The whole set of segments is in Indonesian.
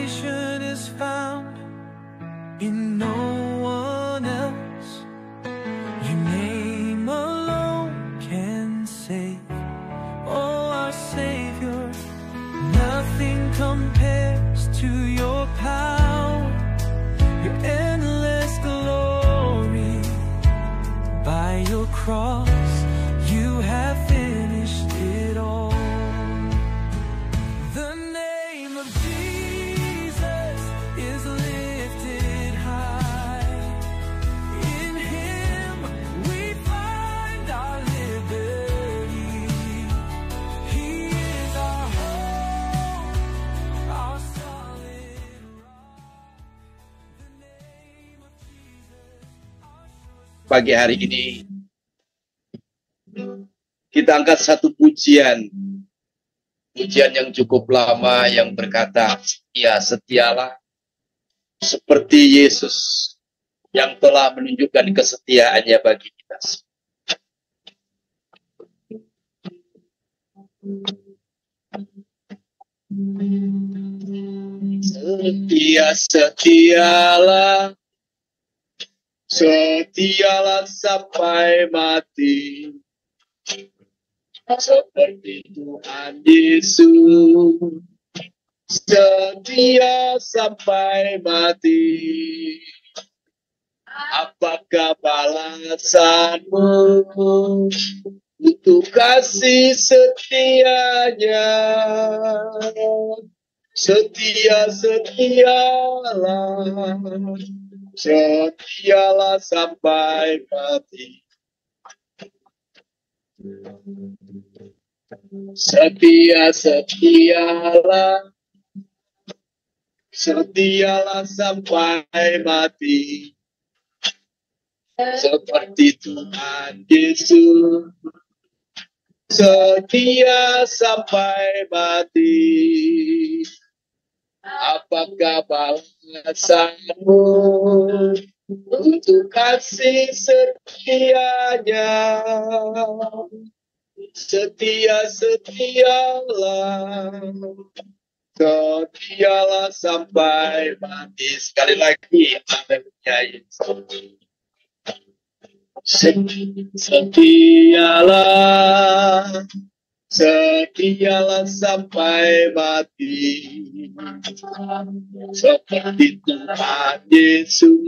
salvation is found in no one else. Your name alone can save. Oh, our Savior, nothing compares to your power, your endless glory. By your cross, you have finished it all. The name of Jesus is lifted high. In Him we find our liberty. He is our hope, our solid rock. The name of Jesus, our sure. Pagi hari ini kita angkat satu pujian yang cukup lama yang berkata, "Ya, setialah seperti Yesus yang telah menunjukkan kesetiaannya bagi kita." Setialah, setialah sampai mati, seperti Tuhan Yesus. Setia sampai mati. Apakah balasanmu untuk kasih setianya? Setia, setialah, setialah sampai mati. Setia, setialah, setialah sampai mati, seperti Tuhan Yesus. Setia sampai mati. Apakah balasanmu untuk kasih setianya? Setia, setialah, setialah sampai mati. Sekali lagi, haleluya. Setialah, setialah sampai mati, seperti Tuhan Yesus.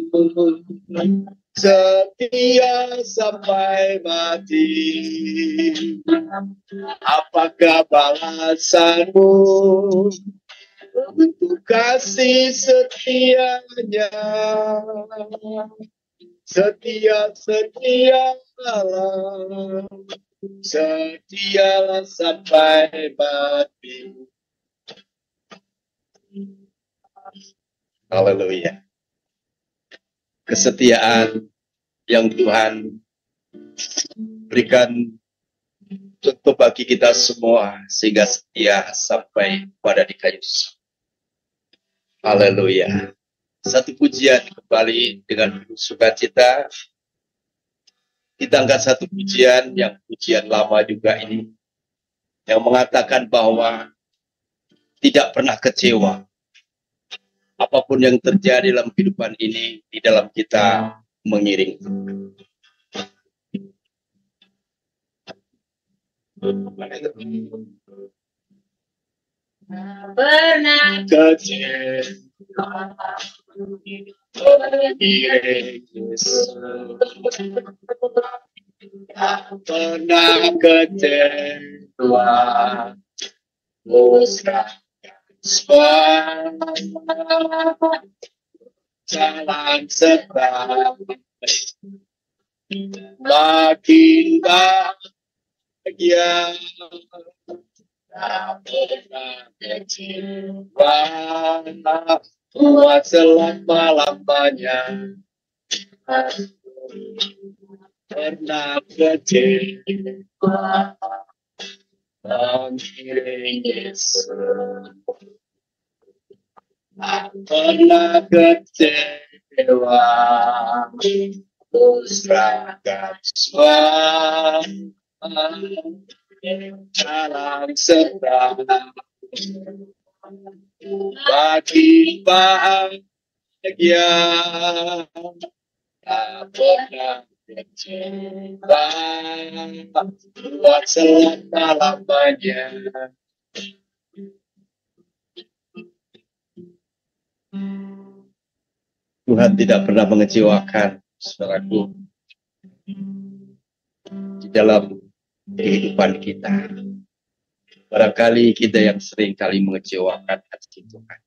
Setia sampai mati. Apakah balasanmu untuk kasih setianya? Setia, setialah, setialah sampai mati. Haleluya. Kesetiaan yang Tuhan berikan untuk bagi kita semua, sehingga setia sampai pada di kayu salib. Haleluya. Satu pujian kembali dengan sukacita. Kita angkat satu pujian yang pujian lama juga ini, yang mengatakan bahwa tidak pernah kecewa. Apapun yang terjadi dalam kehidupan ini, di dalam kita mengiring. Pernah kecewa, mengiring Yesus. Pernah kecewa, jalan seterang, makin bahagia. Pernah kecewa, buat selama-lamanya. Pernah kecewa, mengiring Yesus. Pernah kecewa, serahkan semua, jalan seterang, bagi bahagia tak pernah kecewa buat selama-lamanya. Tuhan tidak pernah mengecewakan, saudaraku, di dalam kehidupan kita. Barangkali kita yang sering kali mengecewakan hati Tuhan.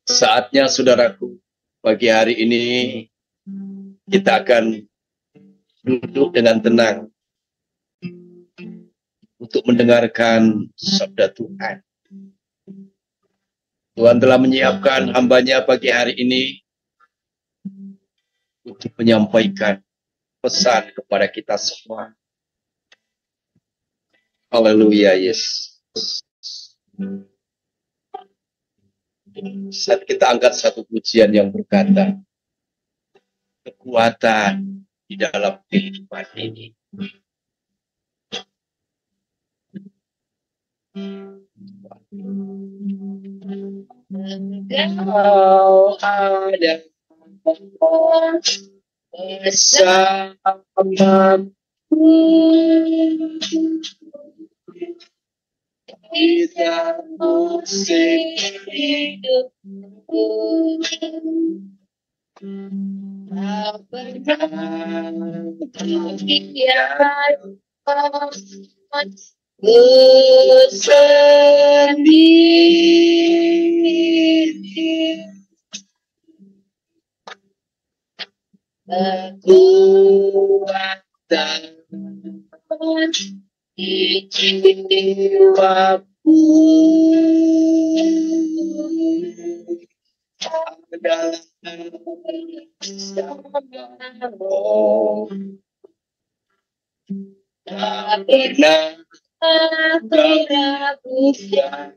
Saatnya, saudaraku, pagi hari ini kita akan duduk dengan tenang untuk mendengarkan sabda Tuhan. Tuhan telah menyiapkan hamba-Nya pagi hari ini untuk menyampaikan pesan kepada kita semua. Haleluya, Yesus. Saat kita angkat satu pujian yang berkata, kekuatan di dalam kehidupan ini. Engkau ada bersamaku di dalam musik hidupku. Tak pernah terbiarkan ku sendiri. Kekuatan di jiwaku adalah bersamamu. Tak pernah diragukan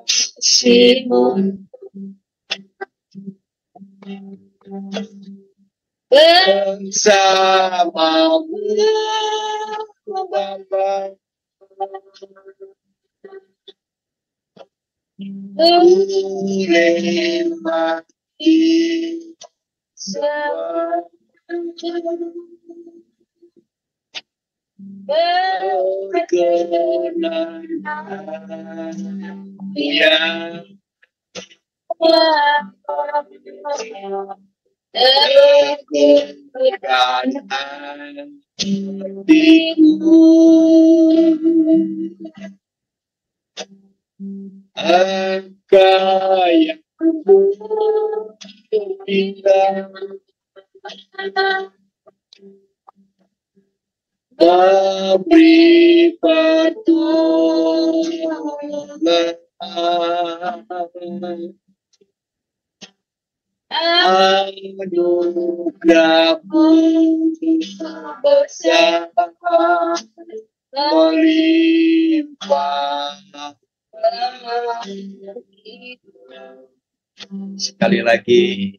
kasih-Mu. Bersamamu Bapa, boleh mati semua berkenan yang teguhkan hatiku. Engkau yang bilang memberi pertolongan, anugerah-Mu bersama melimpah. Sekali lagi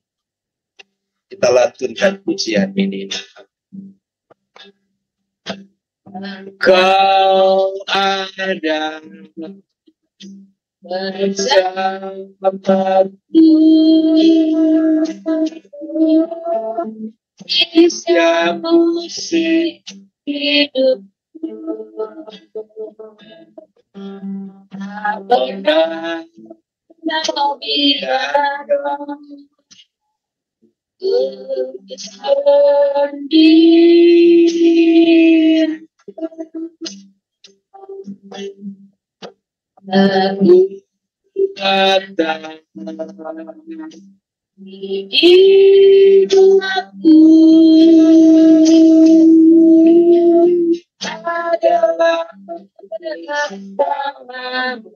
kita lantunkan pujian ini. Kau ada bersamaku di setiap musik hidupku. Tak pernah kau biarkan ku sendiri. Aku katakan di hidupku adalah bersamamu.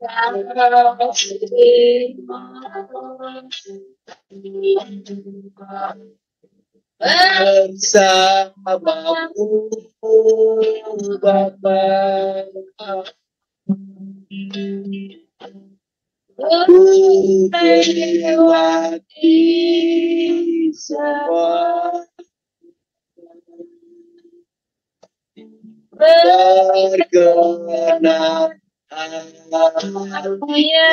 Tak pernah diragukan bersamamu Bapa, melewati semua berkenan hatinya.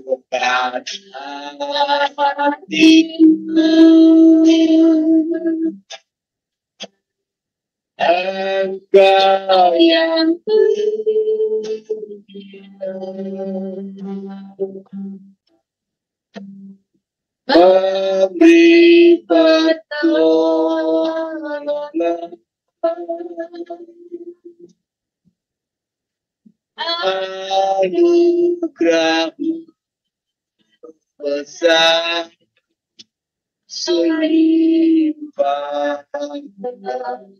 Bukan hatiku, engkau yang memberi pertolongan, anugerah-Mu besar selimpah anugerah-Mu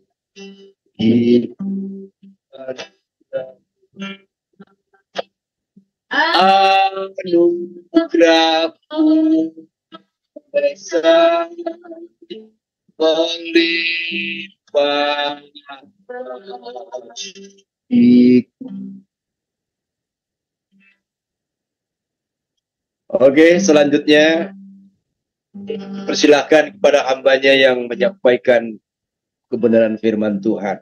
besar melimpah. Oke, selanjutnya persilahkan kepada hambanya yang menyampaikan kebenaran firman Tuhan.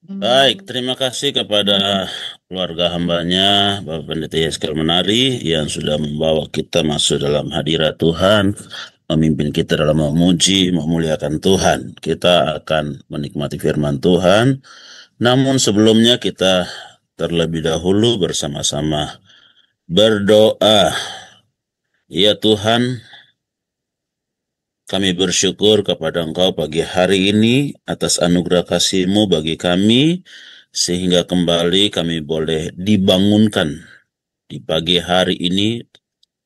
Baik, terima kasih kepada keluarga hambanya, Bapak Pendeta Yeskel Menari, yang sudah membawa kita masuk dalam hadirat Tuhan, memimpin kita dalam memuji, memuliakan Tuhan. Kita akan menikmati firman Tuhan, namun sebelumnya kita terlebih dahulu bersama-sama berdoa. Ya Tuhan, kami bersyukur kepada Engkau pagi hari ini atas anugerah kasih-Mu bagi kami, sehingga kembali kami boleh dibangunkan di pagi hari ini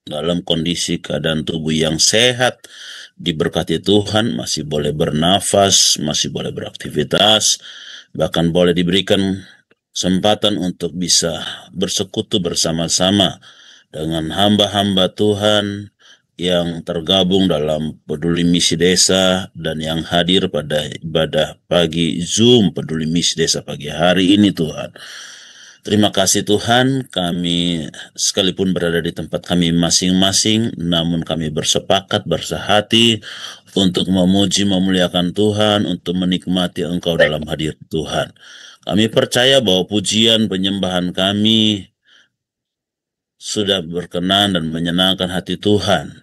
dalam kondisi keadaan tubuh yang sehat, diberkati Tuhan, masih boleh bernafas, masih boleh beraktivitas, bahkan boleh diberikan kesempatan untuk bisa bersekutu bersama-sama dengan hamba-hamba Tuhan yang tergabung dalam Peduli Misi Desa dan yang hadir pada ibadah pagi Zoom Peduli Misi Desa pagi hari ini Tuhan. Terima kasih Tuhan, kami sekalipun berada di tempat kami masing-masing, namun kami bersepakat, bersehati untuk memuji, memuliakan Tuhan, untuk menikmati Engkau dalam hadirat Tuhan. Kami percaya bahwa pujian penyembahan kami sudah berkenan dan menyenangkan hati Tuhan.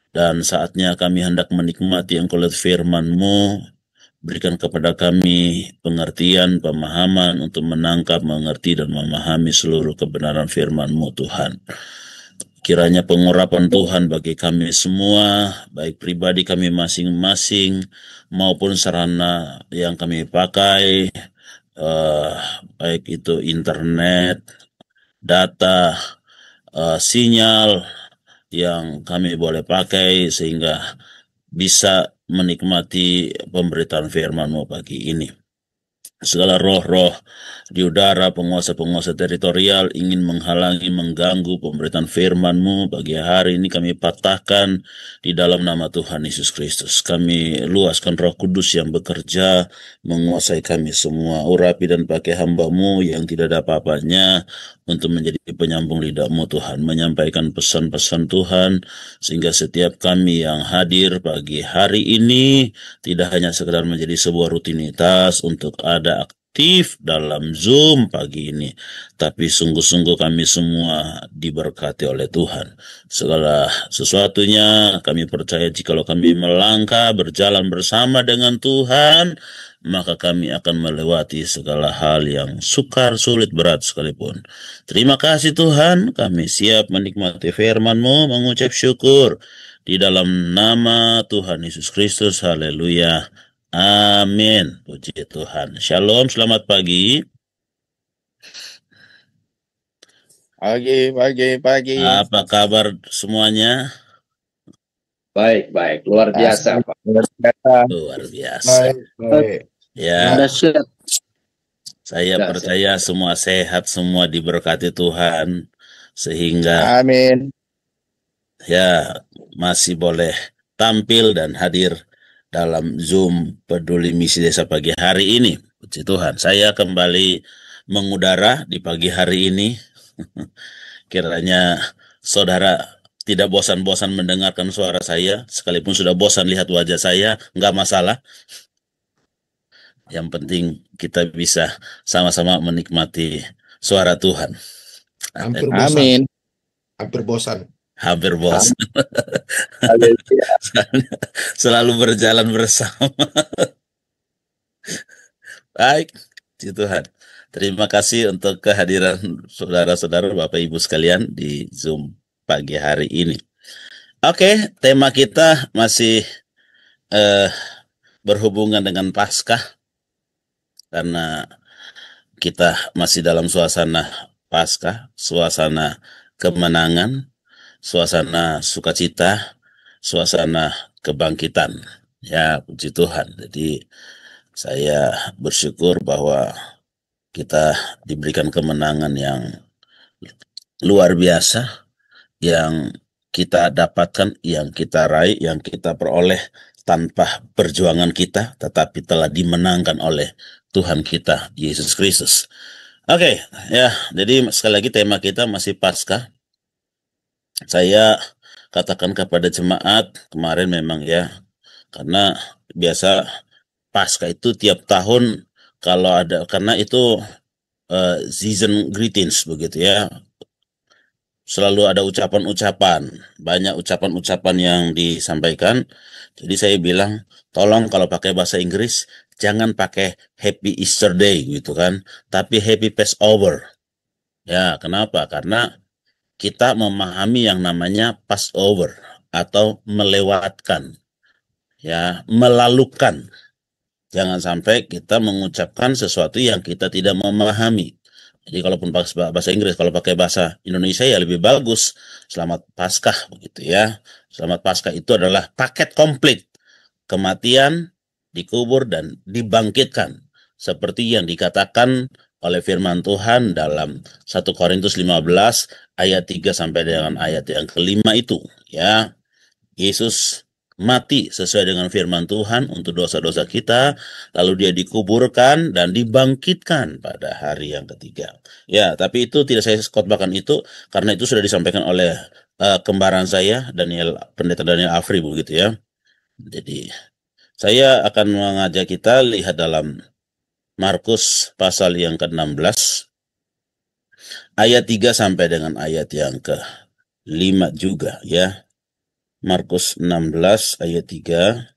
Dan saatnya kami hendak menikmati Engkau lewat firman-Mu. Berikan kepada kami pengertian, pemahaman untuk menangkap, mengerti, dan memahami seluruh kebenaran firman-Mu Tuhan. Kiranya pengurapan Tuhan bagi kami semua, baik pribadi kami masing-masing, maupun sarana yang kami pakai, baik itu internet, data, sinyal yang kami boleh pakai sehingga bisa menikmati pemberitaan firman-Mu pagi ini. Segala roh-roh di udara, penguasa-penguasa teritorial ingin menghalangi, mengganggu pemberitaan firman-Mu bagi hari ini kami patahkan di dalam nama Tuhan Yesus Kristus. Kami luaskan Roh Kudus yang bekerja menguasai kami semua. Urapi dan pakai hamba-Mu yang tidak ada apa-apanya untuk menjadi penyambung lidah-Mu Tuhan, menyampaikan pesan-pesan Tuhan, sehingga setiap kami yang hadir pagi hari ini tidak hanya sekedar menjadi sebuah rutinitas untuk ada aktif dalam Zoom pagi ini, tapi sungguh-sungguh kami semua diberkati oleh Tuhan. Segala sesuatunya kami percaya jikalau kami melangkah berjalan bersama dengan Tuhan, maka kami akan melewati segala hal yang sukar, sulit, berat sekalipun. Terima kasih Tuhan, kami siap menikmati firman-Mu, mengucap syukur di dalam nama Tuhan Yesus Kristus. Haleluya. Amin. Puji Tuhan. Shalom, selamat pagi. Pagi. Apa kabar semuanya? Baik, luar biasa Pak. Luar biasa. Baik. Ya, Dahsyat. saya percaya semua sehat, semua diberkati Tuhan, sehingga Amin. ya masih boleh tampil dan hadir dalam Zoom Peduli Misi Desa pagi hari ini. Puji Tuhan, saya kembali mengudara di pagi hari ini. Kiranya saudara tidak bosan-bosan mendengarkan suara saya, sekalipun sudah bosan lihat wajah saya, nggak masalah. Yang penting kita bisa sama-sama menikmati suara Tuhan. Hampir bosan. Amin. Hampir bosan. Hampir bosan. Haleluya. Selalu berjalan bersama. Baik, puji Tuhan. Terima kasih untuk kehadiran saudara-saudara, Bapak Ibu sekalian di Zoom pagi hari ini. Oke, tema kita masih berhubungan dengan Paskah, karena kita masih dalam suasana Paskah, suasana kemenangan, suasana sukacita, suasana kebangkitan. Ya, puji Tuhan. Jadi saya bersyukur bahwa kita diberikan kemenangan yang luar biasa, yang kita dapatkan, yang kita raih, yang kita peroleh tanpa perjuangan kita, tetapi telah dimenangkan oleh Tuhan kita, Yesus Kristus. Oke, ya, jadi sekali lagi tema kita masih Paskah. Saya katakan kepada jemaat kemarin memang ya, karena biasa Paskah itu tiap tahun kalau ada, karena itu season greetings begitu ya. Selalu ada ucapan-ucapan, banyak ucapan-ucapan yang disampaikan. Jadi saya bilang, tolong kalau pakai bahasa Inggris, jangan pakai Happy Easter Day gitu kan, tapi Happy Passover. Ya, kenapa? Karena kita memahami yang namanya Passover atau melewatkan, ya, melalukan. Jangan sampai kita mengucapkan sesuatu yang kita tidak memahami. Jadi kalaupun pakai bahasa Inggris, kalau pakai bahasa Indonesia ya lebih bagus. Selamat Paskah begitu ya. Selamat Paskah itu adalah paket komplit. Kematian, dikubur, dan dibangkitkan. Seperti yang dikatakan oleh firman Tuhan dalam 1 Korintus 15 ayat 3 sampai dengan ayat yang kelima itu. Ya, Yesus mati sesuai dengan firman Tuhan untuk dosa-dosa kita, lalu dia dikuburkan dan dibangkitkan pada hari yang ketiga. Ya, tapi itu tidak saya khotbahkan itu, karena itu sudah disampaikan oleh kembaran saya, Pendeta Daniel Afri begitu ya. Jadi, saya akan mengajak kita lihat dalam Markus pasal yang ke-16, ayat 3 sampai dengan ayat yang ke-5 juga ya. Markus 16 ayat 3.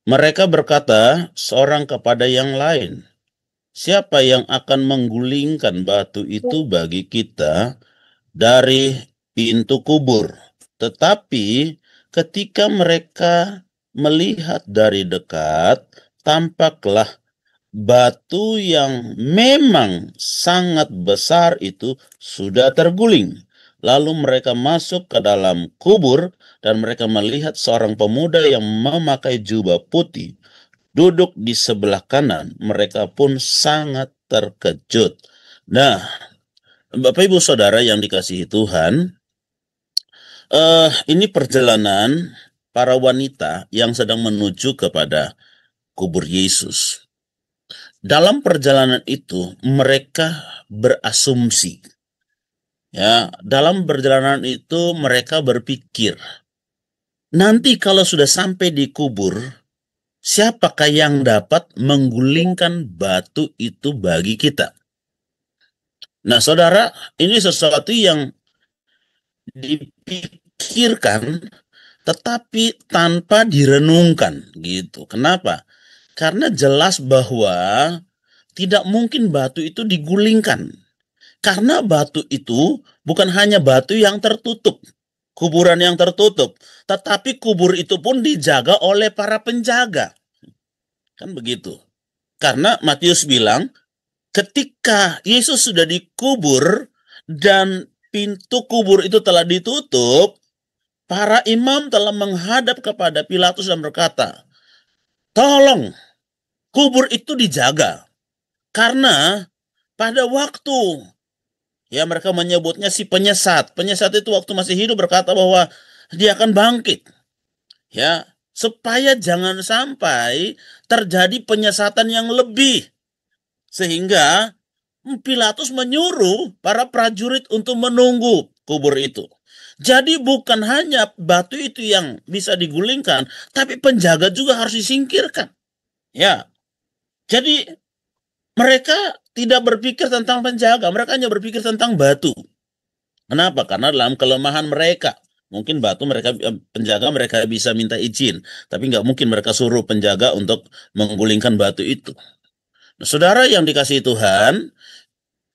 Mereka berkata seorang kepada yang lain, siapa yang akan menggulingkan batu itu bagi kita dari pintu kubur? Tetapi ketika mereka melihat dari dekat, tampaklah batu yang memang sangat besar itu sudah terguling. Lalu mereka masuk ke dalam kubur dan mereka melihat seorang pemuda yang memakai jubah putih duduk di sebelah kanan. Mereka pun sangat terkejut. Nah, Bapak Ibu Saudara yang dikasihi Tuhan, ini perjalanan para wanita yang sedang menuju kepada kubur Yesus. Dalam perjalanan itu mereka berasumsi. Ya, dalam perjalanan itu mereka berpikir, nanti kalau sudah sampai di kubur, siapakah yang dapat menggulingkan batu itu bagi kita? Nah, saudara, ini sesuatu yang dipikirkan tetapi tanpa direnungkan gitu. Kenapa? Karena jelas bahwa tidak mungkin batu itu digulingkan. Karena batu itu bukan hanya batu yang tertutup, kuburan yang tertutup, tetapi kubur itu pun dijaga oleh para penjaga. Kan begitu. Karena Matius bilang, ketika Yesus sudah dikubur dan pintu kubur itu telah ditutup, para imam telah menghadap kepada Pilatus dan berkata, tolong, kubur itu dijaga. Karena pada waktu Ya, mereka menyebutnya si penyesat. Penyesat itu waktu masih hidup berkata bahwa dia akan bangkit. Ya, supaya jangan sampai terjadi penyesatan yang lebih. Sehingga Pilatus menyuruh para prajurit untuk menunggu kubur itu. Jadi bukan hanya batu itu yang bisa digulingkan, tapi penjaga juga harus disingkirkan. Ya, jadi mereka tidak berpikir tentang penjaga, mereka hanya berpikir tentang batu. Kenapa? Karena dalam kelemahan mereka, mungkin batu mereka penjaga mereka bisa minta izin, tapi nggak mungkin mereka suruh penjaga untuk menggulingkan batu itu. Nah, saudara yang dikasihi Tuhan,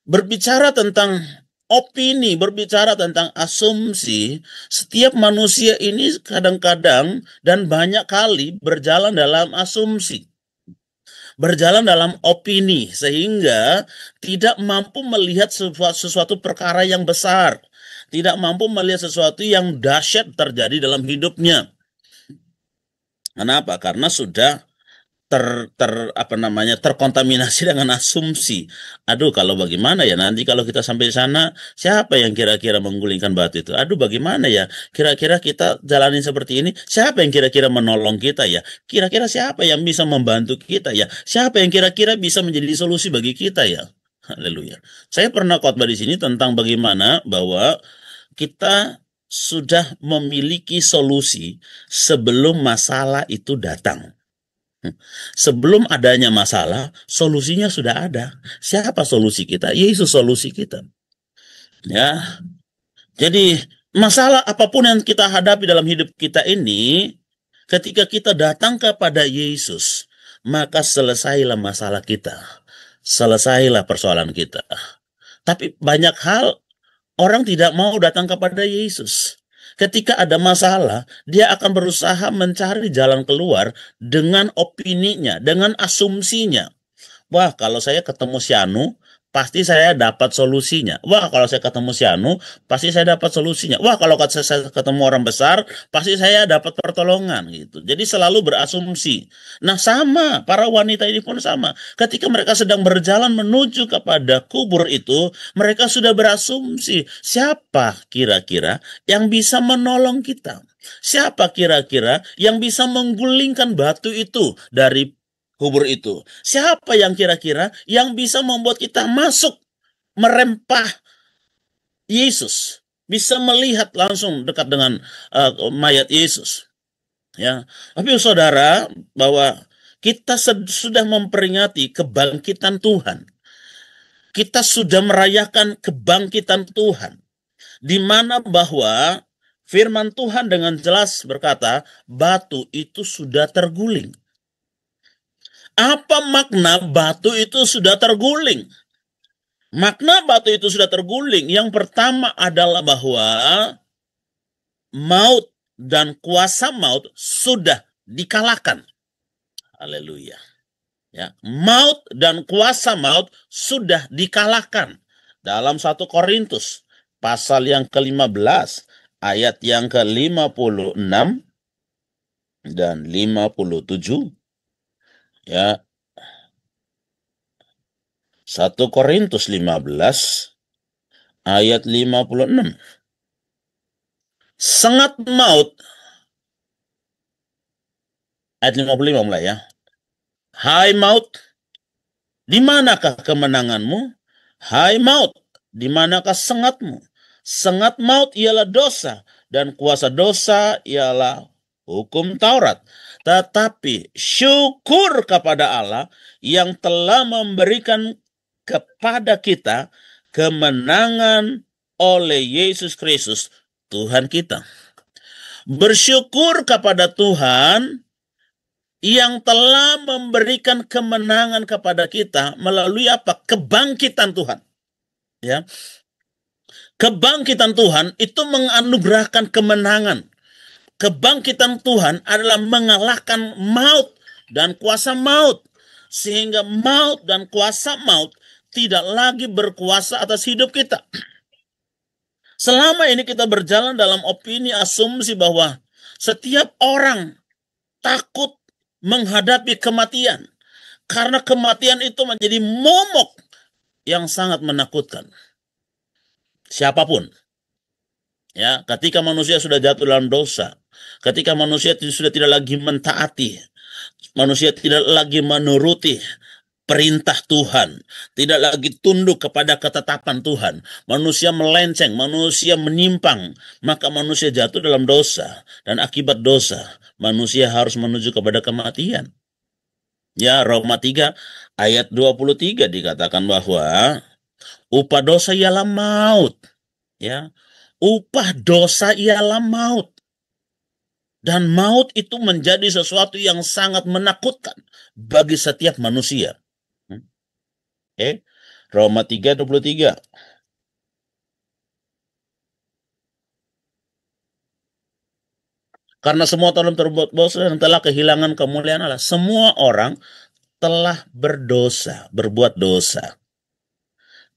berbicara tentang opini, berbicara tentang asumsi, setiap manusia ini kadang-kadang dan banyak kali berjalan dalam asumsi, berjalan dalam opini, sehingga tidak mampu melihat sesuatu perkara yang besar, tidak mampu melihat sesuatu yang dahsyat terjadi dalam hidupnya. Kenapa? Karena sudah terkontaminasi dengan asumsi. Aduh, kalau bagaimana ya nanti kalau kita sampai di sana, siapa yang kira-kira menggulingkan batu itu? Aduh, bagaimana ya? Kira-kira kita jalanin seperti ini, siapa yang kira-kira menolong kita ya? Kira-kira siapa yang bisa membantu kita ya? Siapa yang kira-kira bisa menjadi solusi bagi kita ya? Haleluya. Saya pernah khotbah di sini tentang bagaimana bahwa kita sudah memiliki solusi sebelum masalah itu datang. Sebelum adanya masalah, solusinya sudah ada. Siapa solusi kita? Yesus solusi kita. Ya. Jadi, masalah apapun yang kita hadapi dalam hidup kita ini, ketika kita datang kepada Yesus, maka selesailah masalah kita. Selesailah persoalan kita. Tapi banyak hal orang tidak mau datang kepada Yesus. Ketika ada masalah, dia akan berusaha mencari jalan keluar dengan opininya, dengan asumsinya. Wah, kalau saya ketemu si Anu, pasti saya dapat solusinya. Wah, kalau saya ketemu si Anu, pasti saya dapat solusinya. Wah, kalau saya ketemu orang besar, pasti saya dapat pertolongan gitu. Jadi selalu berasumsi. Nah, sama, para wanita ini pun sama. Ketika mereka sedang berjalan menuju kepada kubur itu, mereka sudah berasumsi, siapa kira-kira yang bisa menolong kita? Siapa kira-kira yang bisa menggulingkan batu itu dari kubur itu? Siapa yang kira-kira yang bisa membuat kita masuk merempah Yesus, bisa melihat langsung dekat dengan mayat Yesus? Ya, tapi saudara, bahwa kita sudah memperingati kebangkitan Tuhan. Kita sudah merayakan kebangkitan Tuhan, di mana bahwa firman Tuhan dengan jelas berkata, batu itu sudah terguling. Apa makna batu itu sudah terguling? Makna batu itu sudah terguling, yang pertama adalah bahwa maut dan kuasa maut sudah dikalahkan. Haleluya. Ya, maut dan kuasa maut sudah dikalahkan. Dalam 1 Korintus pasal yang ke-15 ayat yang ke-56 dan 57. Ya, 1 Korintus 15 ayat 56. Sengat maut, ayat 55 mulai ya. Hai maut, di manakah kemenanganmu? Hai maut, di manakah sengatmu? Sengat maut ialah dosa, dan kuasa dosa ialah hukum Taurat. Tetapi syukur kepada Allah yang telah memberikan kepada kita kemenangan oleh Yesus Kristus Tuhan kita. Bersyukur kepada Tuhan yang telah memberikan kemenangan kepada kita melalui apa? Kebangkitan Tuhan. Ya. Kebangkitan Tuhan itu menganugerahkan kemenangan. Kebangkitan Tuhan adalah mengalahkan maut dan kuasa maut. Sehingga maut dan kuasa maut tidak lagi berkuasa atas hidup kita. Selama ini kita berjalan dalam opini asumsi bahwa setiap orang takut menghadapi kematian. Karena kematian itu menjadi momok yang sangat menakutkan. Siapapun. Ya, ketika manusia sudah jatuh dalam dosa, ketika manusia sudah tidak lagi mentaati, manusia tidak lagi menuruti perintah Tuhan, tidak lagi tunduk kepada ketetapan Tuhan, manusia melenceng, manusia menyimpang, maka manusia jatuh dalam dosa, dan akibat dosa, manusia harus menuju kepada kematian. Ya, Roma 3 ayat 23 dikatakan bahwa upah dosa ialah maut. Ya, upah dosa ialah maut. Dan maut itu menjadi sesuatu yang sangat menakutkan bagi setiap manusia. Roma 3:23. Karena semua telah berbuat dosa dan telah kehilangan kemuliaan Allah. Semua orang telah berbuat dosa,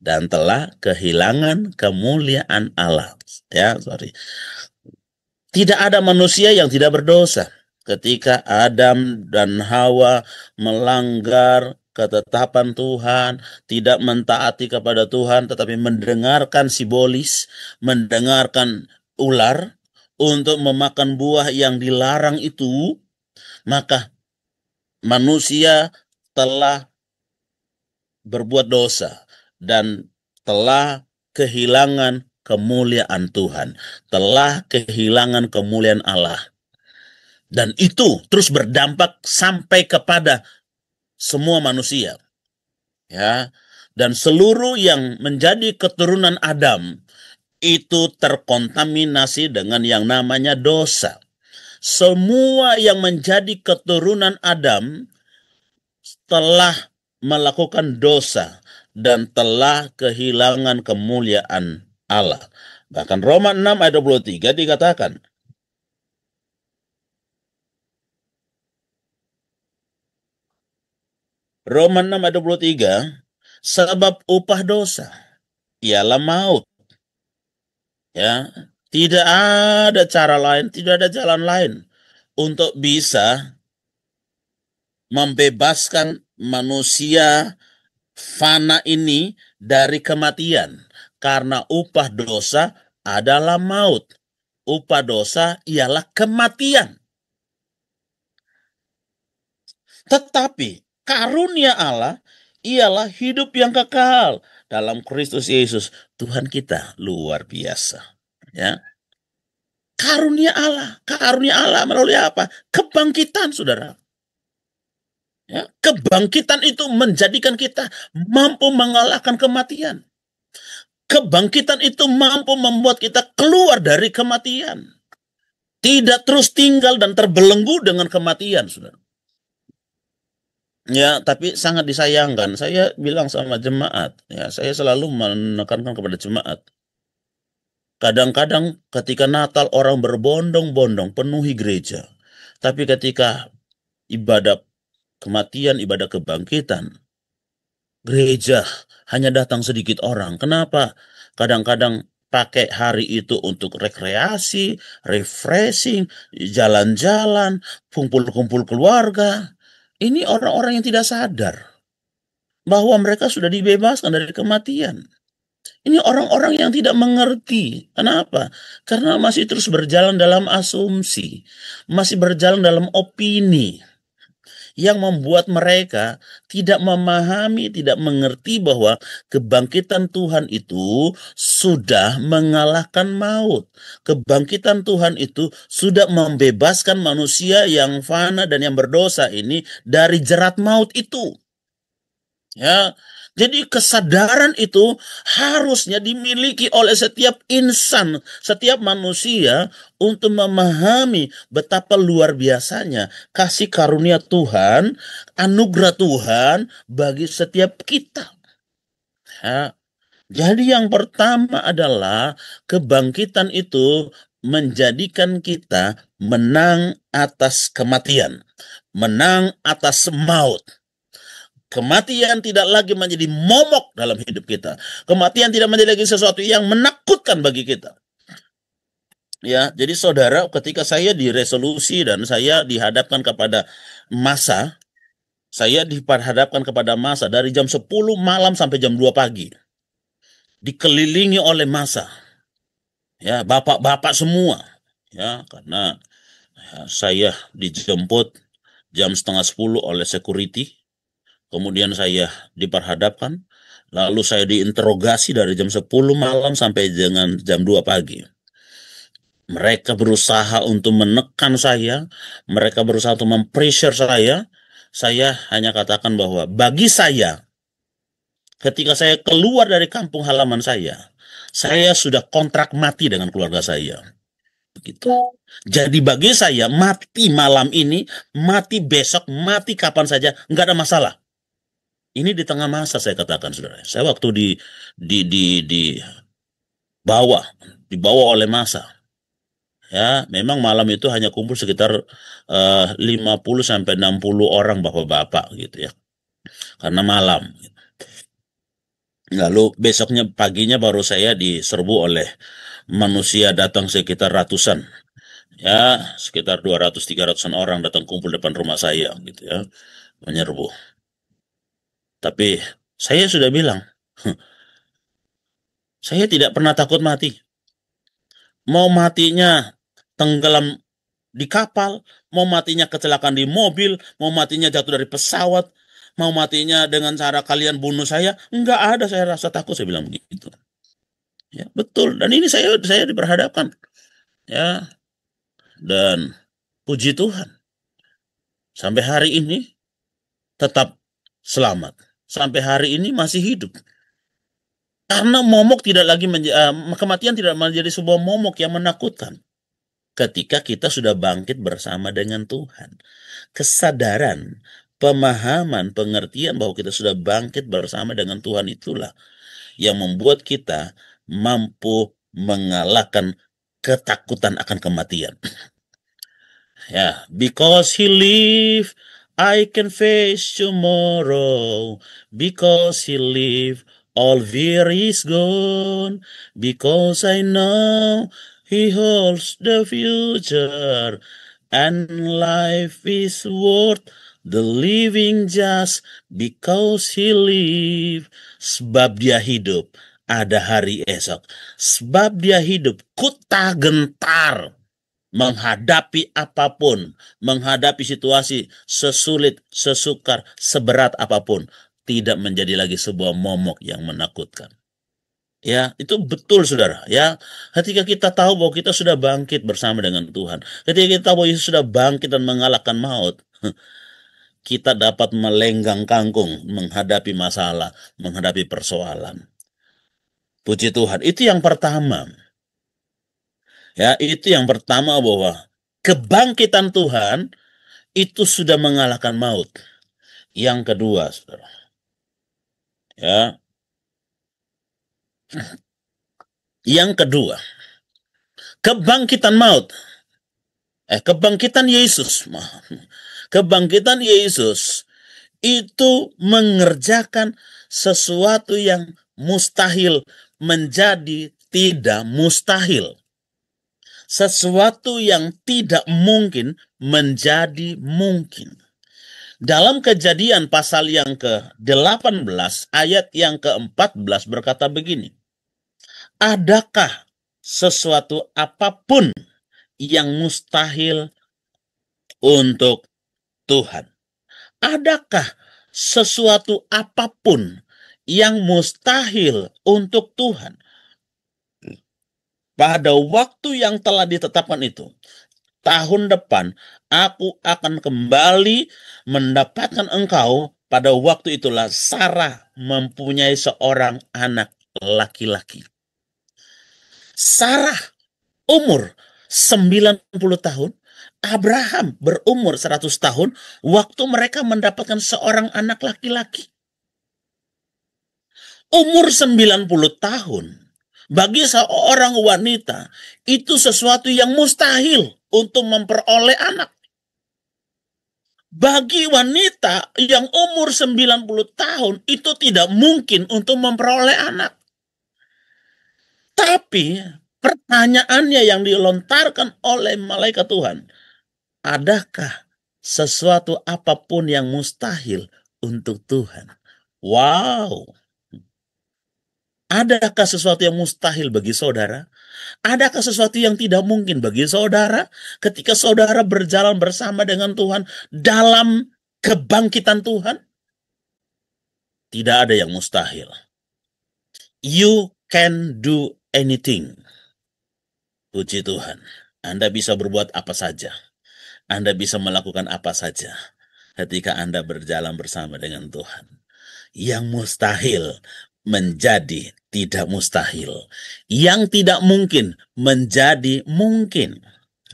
dan telah kehilangan kemuliaan Allah. Ya, sorry. Tidak ada manusia yang tidak berdosa. Ketika Adam dan Hawa melanggar ketetapan Tuhan, tidak mentaati kepada Tuhan, tetapi mendengarkan sibolis, mendengarkan ular untuk memakan buah yang dilarang itu, maka manusia telah berbuat dosa dan telah kehilangan kemuliaan Tuhan, telah kehilangan kemuliaan Allah. Dan itu terus berdampak sampai kepada semua manusia. Ya, dan seluruh yang menjadi keturunan Adam itu terkontaminasi dengan yang namanya dosa. Semua yang menjadi keturunan Adam telah melakukan dosa dan telah kehilangan kemuliaan Allah. Bahkan Roma 6 ayat 23 dikatakan, Roma 6 ayat 23, sebab upah dosa ialah maut. Ya, tidak ada cara lain, tidak ada jalan lain untuk bisa membebaskan manusia fana ini dari kematian. Karena upah dosa adalah maut. Upah dosa ialah kematian. Tetapi karunia Allah ialah hidup yang kekal dalam Kristus Yesus Tuhan kita. Luar biasa. Ya. Karunia Allah melalui apa? Kebangkitan, saudara. Ya, kebangkitan itu menjadikan kita mampu mengalahkan kematian. Kebangkitan itu mampu membuat kita keluar dari kematian. Tidak terus tinggal dan terbelenggu dengan kematian, saudara. Ya, tapi sangat disayangkan. Saya bilang sama jemaat, ya, saya selalu menekankan kepada jemaat. Kadang-kadang ketika Natal orang berbondong-bondong penuhi gereja. Tapi ketika ibadah kematian, ibadah kebangkitan, gereja hanya datang sedikit orang. Kenapa? Kadang-kadang pakai hari itu untuk rekreasi, refreshing, jalan-jalan, kumpul-kumpul keluarga. Ini orang-orang yang tidak sadar bahwa mereka sudah dibebaskan dari kematian. Ini orang-orang yang tidak mengerti. Kenapa? Karena masih terus berjalan dalam asumsi, masih berjalan dalam opini, yang membuat mereka tidak memahami, tidak mengerti bahwa kebangkitan Tuhan itu sudah mengalahkan maut. Kebangkitan Tuhan itu sudah membebaskan manusia yang fana dan yang berdosa ini dari jerat maut itu. Ya, jadi kesadaran itu harusnya dimiliki oleh setiap insan, setiap manusia untuk memahami betapa luar biasanya kasih karunia Tuhan, anugerah Tuhan bagi setiap kita. Ya, jadi yang pertama adalah kebangkitan itu menjadikan kita menang atas kematian, menang atas maut. Kematian tidak lagi menjadi momok dalam hidup kita. Kematian tidak menjadi lagi sesuatu yang menakutkan bagi kita. Ya, jadi saudara, ketika saya diresolusi dan saya dihadapkan kepada masa, dari jam 10 malam sampai jam 2 pagi. dikelilingi oleh massa, ya, bapak-bapak semua, ya, karena saya dijemput jam 9:30 oleh security, kemudian saya diperhadapkan, lalu saya diinterogasi dari jam 10 malam sampai dengan jam 2 pagi. Mereka berusaha untuk menekan saya, mereka berusaha untuk mempressure saya. Saya hanya katakan bahwa bagi saya, ketika saya keluar dari kampung halaman saya sudah kontrak mati dengan keluarga saya. Begitu. Jadi bagi saya, mati malam ini, mati besok, mati kapan saja, nggak ada masalah. Ini di tengah masa saya katakan, saudara. Saya waktu dibawa oleh massa. Ya, memang malam itu hanya kumpul sekitar 50 sampai 60 orang bapak-bapak gitu ya. Karena malam. Lalu besoknya paginya baru saya diserbu oleh manusia datang sekitar ratusan. Ya, sekitar 200-300an orang datang kumpul depan rumah saya gitu ya, menyerbu. Tapi saya sudah bilang, saya tidak pernah takut mati. Mau matinya tenggelam di kapal, mau matinya kecelakaan di mobil, mau matinya jatuh dari pesawat, mau matinya dengan cara kalian bunuh saya, enggak ada saya rasa takut, saya bilang begitu. Ya, betul. Dan ini saya diperhadapkan. Ya. Dan puji Tuhan, sampai hari ini tetap selamat. Sampai hari ini masih hidup. Karena momok tidak lagi kematian tidak menjadi sebuah momok yang menakutkan. Ketika kita sudah bangkit bersama dengan Tuhan. Kesadaran, pemahaman, pengertian bahwa kita sudah bangkit bersama dengan Tuhan itulah yang membuat kita mampu mengalahkan ketakutan akan kematian. Ya, because He live, I can face tomorrow. Because He live, all fear is gone. Because I know He holds the future. And life is worth the living just because He live. Sebab Dia hidup, ada hari esok. Sebab Dia hidup, ku tak gentar menghadapi apapun, menghadapi situasi sesulit, sesukar, seberat apapun, tidak menjadi lagi sebuah momok yang menakutkan. Ya, itu betul, saudara. Ya, ketika kita tahu bahwa kita sudah bangkit bersama dengan Tuhan, ketika kita tahu bahwa Yesus sudah bangkit dan mengalahkan maut, kita dapat melenggang kangkung menghadapi masalah, menghadapi persoalan. Puji Tuhan. Itu yang pertama. Ya, itu yang pertama, bahwa kebangkitan Tuhan itu sudah mengalahkan maut. Yang kedua, saudara. Ya. Yang kedua, kebangkitan maut. Kebangkitan Yesus. Kebangkitan Yesus itu mengerjakan sesuatu yang mustahil menjadi tidak mustahil. Sesuatu yang tidak mungkin menjadi mungkin. Dalam Kejadian pasal yang ke-18 ayat yang ke-14 berkata begini. Adakah sesuatu apapun yang mustahil untuk Tuhan? Adakah sesuatu apapun yang mustahil untuk Tuhan? Pada waktu yang telah ditetapkan itu, tahun depan aku akan kembali mendapatkan engkau. Pada waktu itulah Sarah mempunyai seorang anak laki-laki. Sarah umur 90 tahun, Abraham berumur 100 tahun, waktu mereka mendapatkan seorang anak laki-laki. Umur 90 tahun. Bagi seorang wanita, itu sesuatu yang mustahil untuk memperoleh anak. Bagi wanita yang umur 90 tahun, itu tidak mungkin untuk memperoleh anak. Tapi pertanyaannya yang dilontarkan oleh malaikat Tuhan, adakah sesuatu apapun yang mustahil untuk Tuhan? Wow. Adakah sesuatu yang mustahil bagi saudara? Adakah sesuatu yang tidak mungkin bagi saudara ketika saudara berjalan bersama dengan Tuhan dalam kebangkitan Tuhan? Tidak ada yang mustahil. You can do anything. Puji Tuhan. Anda bisa berbuat apa saja. Anda bisa melakukan apa saja ketika Anda berjalan bersama dengan Tuhan. Yang mustahil menjadi tidak mustahil. Yang tidak mungkin menjadi mungkin.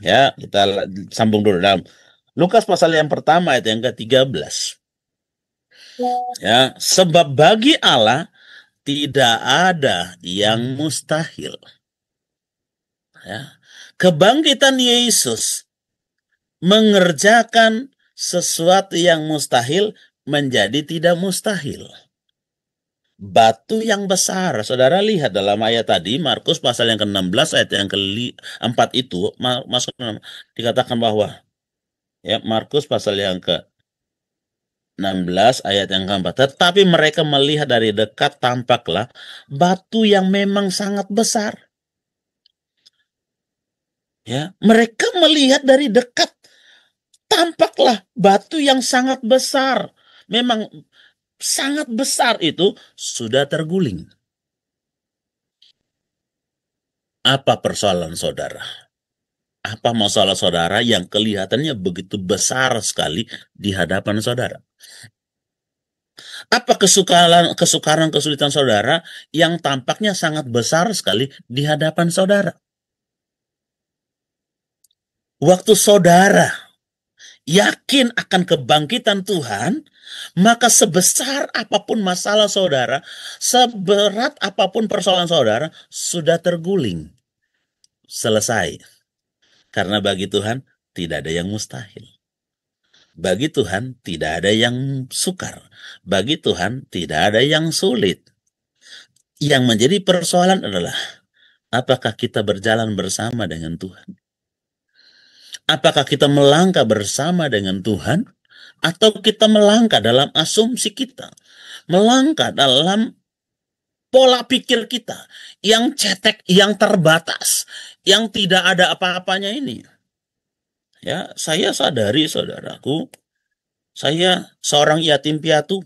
Ya, kita sambung dulu dalam Lukas pasal yang pertama ayat yang ke-13. Ya, sebab bagi Allah tidak ada yang mustahil. Ya. Kebangkitan Yesus mengerjakan sesuatu yang mustahil menjadi tidak mustahil. Batu yang besar, saudara lihat dalam ayat tadi, Markus pasal yang ke-16 ayat yang ke-4 itu, masuk dikatakan bahwa, ya, Markus pasal yang ke-16 ayat yang ke-4, tetapi mereka melihat dari dekat tampaklah batu yang memang sangat besar. Ya, mereka melihat dari dekat tampaklah batu yang sangat besar. Memang sangat besar itu sudah terguling. Apa persoalan saudara? Apa masalah saudara yang kelihatannya begitu besar sekali di hadapan saudara? Apa kesukaran, kesulitan saudara yang tampaknya sangat besar sekali di hadapan saudara? Waktu saudara yakin akan kebangkitan Tuhan, maka sebesar apapun masalah saudara, seberat apapun persoalan saudara, sudah terguling. Selesai. Karena bagi Tuhan tidak ada yang mustahil. Bagi Tuhan tidak ada yang sukar. Bagi Tuhan tidak ada yang sulit. Yang menjadi persoalan adalah, apakah kita berjalan bersama dengan Tuhan? Apakah kita melangkah bersama dengan Tuhan? Atau kita melangkah dalam asumsi kita? Melangkah dalam pola pikir kita yang cetek, yang terbatas, yang tidak ada apa-apanya ini. Ya, saya sadari saudaraku, saya seorang yatim piatu.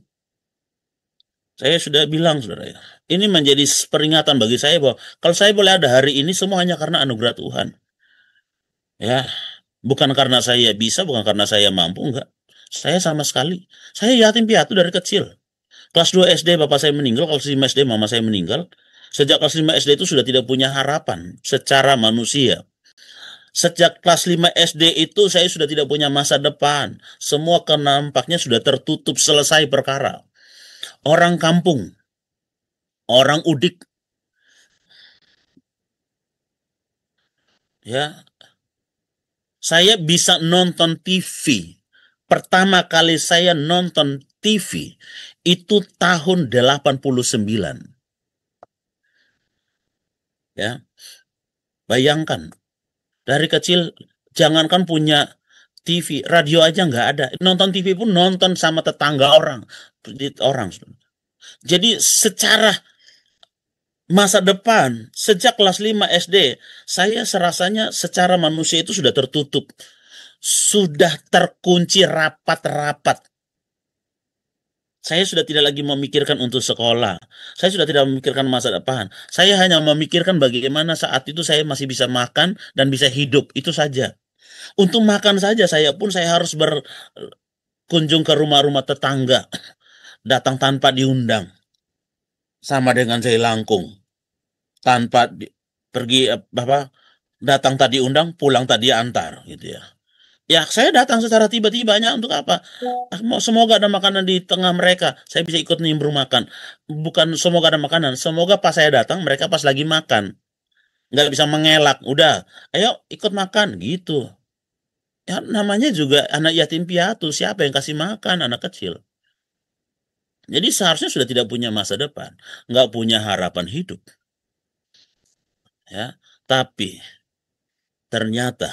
Saya sudah bilang saudara, ini menjadi peringatan bagi saya bahwa kalau saya boleh ada hari ini semua hanya karena anugerah Tuhan. Ya, bukan karena saya bisa, bukan karena saya mampu, enggak. Saya sama sekali. Saya yatim piatu dari kecil. Kelas 2 SD bapak saya meninggal, kelas 5 SD mama saya meninggal. Sejak kelas 5 SD itu sudah tidak punya harapan secara manusia. Sejak kelas 5 SD itu saya sudah tidak punya masa depan. Semua nampaknya sudah tertutup, selesai perkara. Orang kampung, orang udik. Ya, saya bisa nonton TV. Pertama kali saya nonton TV itu tahun 89. Ya. Bayangkan, dari kecil jangankan punya TV, radio aja nggak ada. Nonton TV pun nonton sama tetangga orang. Jadi secara masa depan, sejak kelas 5 SD, saya serasanya secara manusia itu sudah tertutup. Sudah terkunci rapat-rapat. Saya sudah tidak lagi memikirkan untuk sekolah. Saya sudah tidak memikirkan masa depan. Saya hanya memikirkan bagaimana saat itu saya masih bisa makan dan bisa hidup. Itu saja. Untuk makan saja saya harus berkunjung ke rumah-rumah tetangga. Datang tanpa diundang. Sama dengan saya langkung. Tanpa pergi datang tadi undang, pulang tadi antar gitu ya. Ya, saya datang secara tiba-tibanya untuk apa? Semoga ada makanan di tengah mereka. Saya bisa ikut nimbrung makan. Bukan semoga ada makanan. Semoga pas saya datang, mereka pas lagi makan. Nggak bisa mengelak. Udah, ayo ikut makan. Gitu. Ya, namanya juga anak yatim piatu. Siapa yang kasih makan anak kecil? Jadi seharusnya sudah tidak punya masa depan. Nggak punya harapan hidup. Ya, tapi ternyata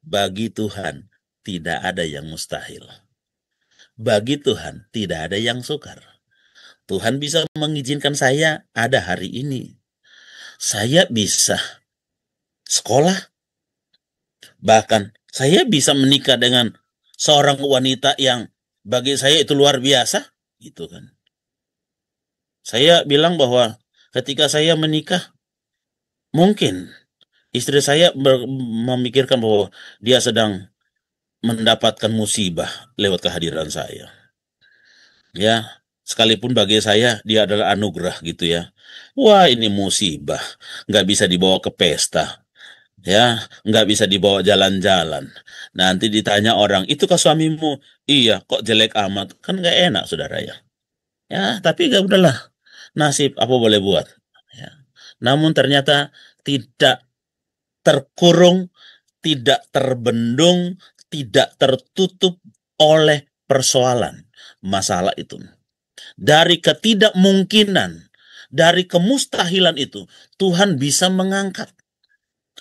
bagi Tuhan tidak ada yang mustahil. Bagi Tuhan tidak ada yang sukar. Tuhan bisa mengizinkan saya ada hari ini. Saya bisa sekolah, bahkan saya bisa menikah dengan seorang wanita yang bagi saya itu luar biasa, gitu kan. Saya bilang bahwa ketika saya menikah, mungkin istri saya memikirkan bahwa dia sedang mendapatkan musibah lewat kehadiran saya. Ya, sekalipun bagi saya dia adalah anugerah gitu ya. Wah, ini musibah, nggak bisa dibawa ke pesta. Ya, nggak bisa dibawa jalan-jalan. Nanti ditanya orang, itu kah suamimu? Iya, kok jelek amat? Kan nggak enak, saudara ya. Ya, tapi nggak udahlah. Nasib, apa boleh buat. Ya. Namun ternyata tidak terkurung, tidak terbendung, tidak tertutup oleh persoalan masalah itu. Dari ketidakmungkinan, dari kemustahilan itu, Tuhan bisa mengangkat.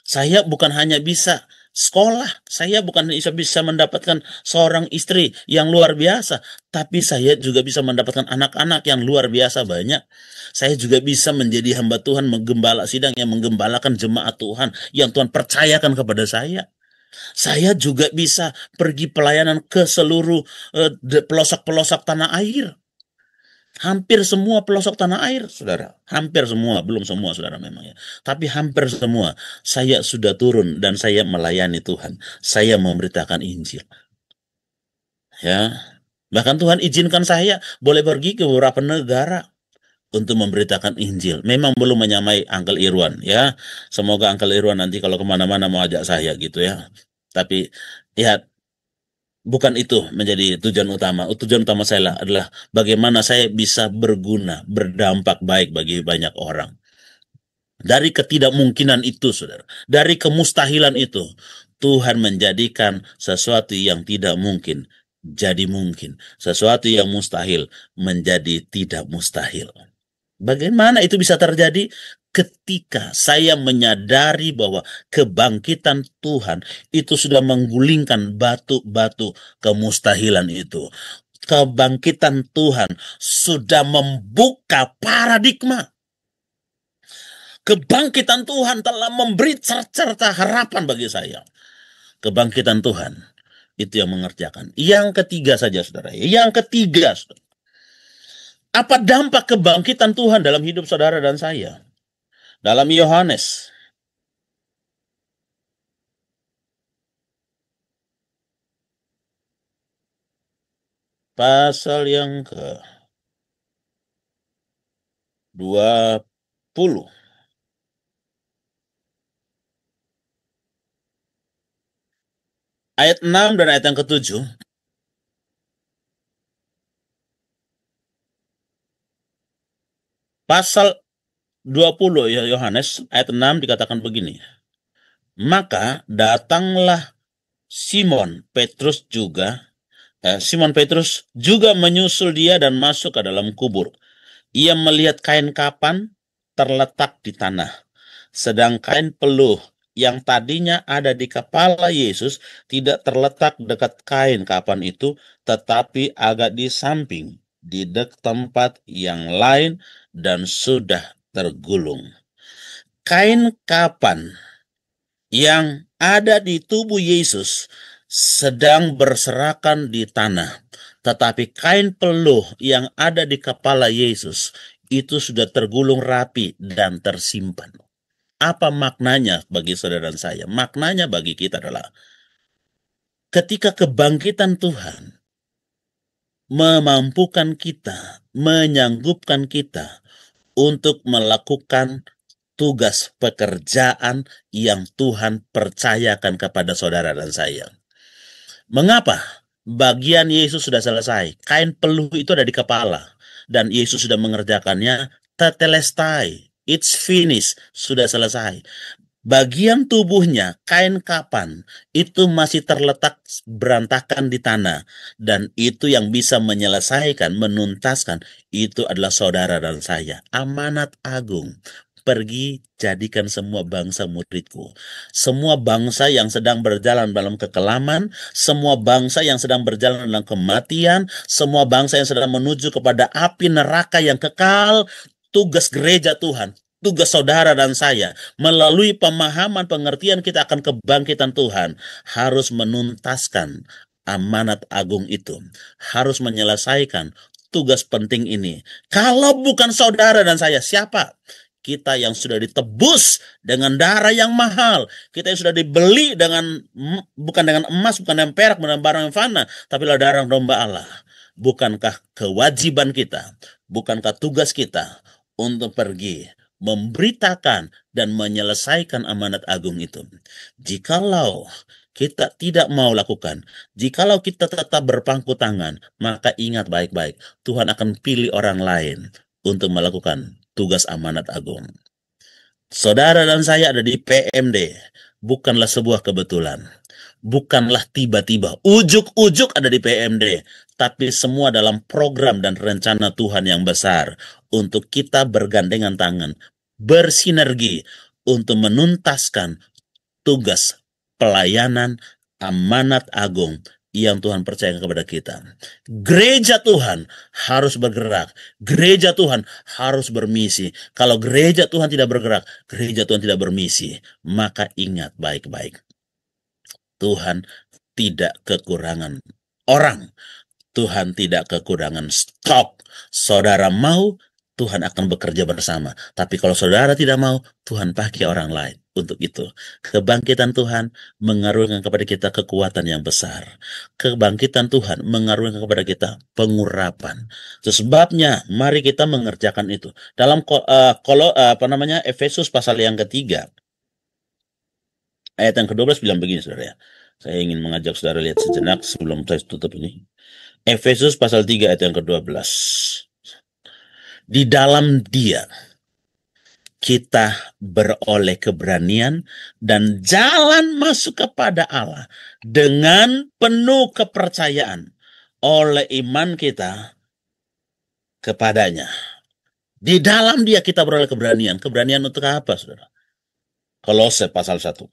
Saya bukan hanya bisa sekolah, saya bukan bisa mendapatkan seorang istri yang luar biasa, tapi saya juga bisa mendapatkan anak-anak yang luar biasa banyak. Saya juga bisa menjadi hamba Tuhan, menggembala sidang yang menggembalakan jemaat Tuhan yang Tuhan percayakan kepada saya. Saya juga bisa pergi pelayanan ke seluruh pelosok-pelosok tanah air. Hampir semua pelosok tanah air, saudara. Hampir semua, belum semua, saudara, memang ya. Tapi hampir semua, saya sudah turun dan saya melayani Tuhan. Saya memberitakan Injil. Ya, bahkan Tuhan izinkan saya boleh pergi ke beberapa negara untuk memberitakan Injil. Memang belum menyamai Uncle Irwan, ya. Semoga Uncle Irwan nanti kalau kemana-mana mau ajak saya gitu ya. Tapi ya, bukan itu menjadi tujuan utama. Tujuan utama saya adalah bagaimana saya bisa berguna, berdampak baik bagi banyak orang. Dari ketidakmungkinan itu, saudara, dari kemustahilan itu, Tuhan menjadikan sesuatu yang tidak mungkin jadi mungkin. Sesuatu yang mustahil menjadi tidak mustahil. Bagaimana itu bisa terjadi? Ketika saya menyadari bahwa kebangkitan Tuhan itu sudah menggulingkan batu-batu kemustahilan itu. Kebangkitan Tuhan sudah membuka paradigma. Kebangkitan Tuhan telah memberi cerca harapan bagi saya. Kebangkitan Tuhan itu yang mengerjakan. Yang ketiga saja, saudara. Yang ketiga, saudara. Apa dampak kebangkitan Tuhan dalam hidup saudara dan saya? Dalam Yohanes pasal yang ke-20, ayat 6 dan ayat yang ke-7. Pasal 20 ya Yohanes ayat 6 dikatakan begini. Maka datanglah Simon Petrus juga menyusul dia dan masuk ke dalam kubur. Ia melihat kain kapan terletak di tanah, sedang kain peluh yang tadinya ada di kepala Yesus tidak terletak dekat kain kapan itu, tetapi agak di samping, di dekat tempat yang lain dan sudah tergulung. Kain kapan yang ada di tubuh Yesus sedang berserakan di tanah, tetapi kain peluh yang ada di kepala Yesus itu sudah tergulung rapi dan tersimpan. Apa maknanya bagi saudara dan saya? Maknanya bagi kita adalah ketika kebangkitan Tuhan memampukan kita, menyanggupkan kita untuk melakukan tugas pekerjaan yang Tuhan percayakan kepada saudara dan saya. Mengapa? Bagian Yesus sudah selesai. Kain peluh itu ada di kepala. Dan Yesus sudah mengerjakannya. Tetelestai. It's finished. Sudah selesai. Bagian tubuhnya, kain kapan, itu masih terletak berantakan di tanah. Dan itu yang bisa menyelesaikan, menuntaskan, itu adalah saudara dan saya. Amanat agung. pergi jadikan semua bangsa muridku. Semua bangsa yang sedang berjalan dalam kekelaman, semua bangsa yang sedang berjalan dalam kematian, semua bangsa yang sedang menuju kepada api neraka yang kekal, tugas gereja Tuhan, tugas saudara dan saya, melalui pemahaman pengertian kita akan kebangkitan Tuhan, harus menuntaskan amanat agung itu, harus menyelesaikan tugas penting ini. Kalau bukan saudara dan saya, siapa? Kita yang sudah ditebus dengan darah yang mahal, kita yang sudah dibeli dengan bukan dengan emas, bukan dengan perak, bukan dengan barang yang fana, tapi adalah darah domba Allah. Bukankah kewajiban kita, bukankah tugas kita untuk pergi memberitakan dan menyelesaikan amanat agung itu? Jikalau kita tidak mau lakukan, jikalau kita tetap berpangku tangan, maka ingat baik-baik, Tuhan akan pilih orang lain untuk melakukan tugas amanat agung. Saudara dan saya ada di PMD, bukanlah sebuah kebetulan, bukanlah tiba-tiba, ujuk-ujuk ada di PMD, tapi semua dalam program dan rencana Tuhan yang besar untuk kita bergandengan tangan, bersinergi untuk menuntaskan tugas pelayanan amanat agung yang Tuhan percayakan kepada kita. Gereja Tuhan harus bergerak. Gereja Tuhan harus bermisi. Kalau gereja Tuhan tidak bergerak, gereja Tuhan tidak bermisi, maka ingat baik-baik, Tuhan tidak kekurangan orang. Tuhan tidak kekurangan stok. Saudara mau, Tuhan akan bekerja bersama. Tapi kalau saudara tidak mau, Tuhan pakai orang lain. Untuk itu, kebangkitan Tuhan mengaruniakan kepada kita kekuatan yang besar. Kebangkitan Tuhan mengaruniakan kepada kita pengurapan. Sebabnya, mari kita mengerjakan itu. Dalam Efesus pasal yang ketiga, ayat yang ke-12 bilang begini, saudara ya. Saya ingin mengajak saudara lihat sejenak sebelum saya tutup ini. Efesus pasal 3 ayat yang ke-12. Di dalam Dia kita beroleh keberanian dan jalan masuk kepada Allah dengan penuh kepercayaan oleh iman kita kepadanya. Di dalam Dia kita beroleh keberanian. Keberanian untuk apa, saudara? Kolose pasal 1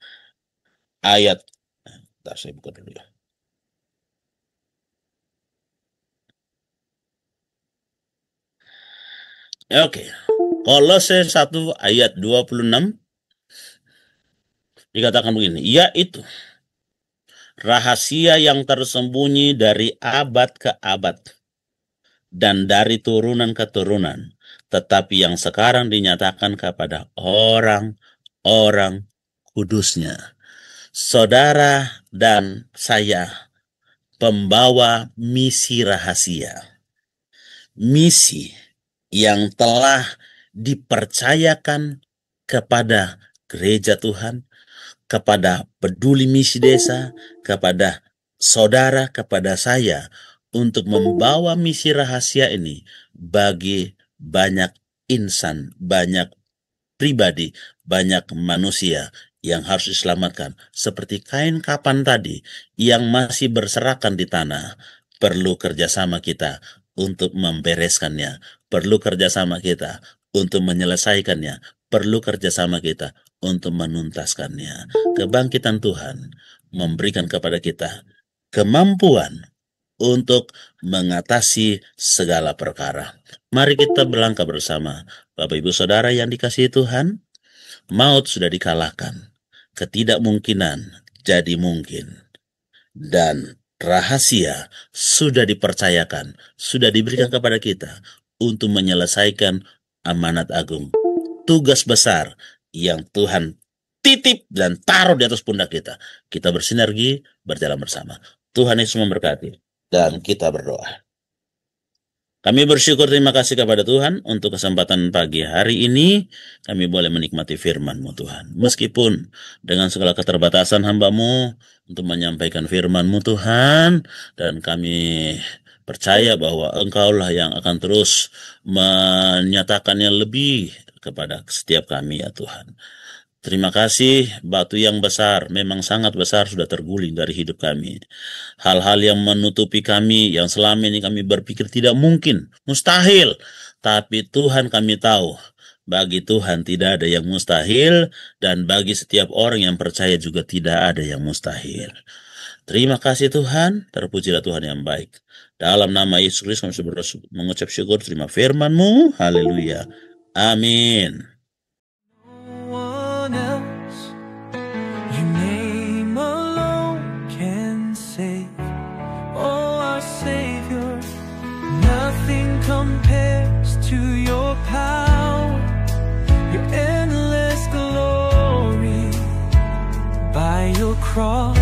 ayat, saya buka dulu ya. Oke. Kolose 1 ayat 26 dikatakan begini, yaitu rahasia yang tersembunyi dari abad ke abad dan dari turunan ke turunan, tetapi yang sekarang dinyatakan kepada orang-orang kudusnya. Saudara dan saya pembawa misi rahasia, misi yang telah dipercayakan kepada gereja Tuhan, kepada peduli misi desa, kepada saudara, kepada saya, untuk membawa misi rahasia ini bagi banyak insan, banyak pribadi, banyak manusia yang harus diselamatkan. Seperti kain kapan tadi yang masih berserakan di tanah, perlu kerjasama kita untuk membereskannya, perlu kerjasama kita untuk menyelesaikannya, perlu kerjasama kita untuk menuntaskannya. Kebangkitan Tuhan memberikan kepada kita kemampuan untuk mengatasi segala perkara. Mari kita berlangkah bersama. Bapak Ibu Saudara yang dikasihi Tuhan, maut sudah dikalahkan, ketidakmungkinan jadi mungkin, dan rahasia sudah dipercayakan, sudah diberikan kepada kita untuk menyelesaikan amanat agung, tugas besar yang Tuhan titip dan taruh di atas pundak kita. Kita bersinergi, berjalan bersama. Tuhan Yesus memberkati, dan kita berdoa. Kami bersyukur, terima kasih kepada Tuhan untuk kesempatan pagi hari ini. Kami boleh menikmati firman-Mu Tuhan. Meskipun dengan segala keterbatasan hamba-Mu untuk menyampaikan firman-Mu Tuhan, dan kami percaya bahwa Engkaulah yang akan terus menyatakannya lebih kepada setiap kami ya Tuhan. Terima kasih, batu yang besar, memang sangat besar, sudah terguling dari hidup kami. Hal-hal yang menutupi kami, yang selama ini kami berpikir tidak mungkin, mustahil, Tapi Tuhan kami tahu, bagi Tuhan tidak ada yang mustahil, dan bagi setiap orang yang percaya juga tidak ada yang mustahil. Terima kasih Tuhan, terpujilah Tuhan yang baik. Dalam nama Yesus Kristus kami mengucap syukur, terima firman-Mu. Haleluya. Amin. No one else, your name alone can save. Oh, our Savior, nothing compares to your power, your endless glory. By your cross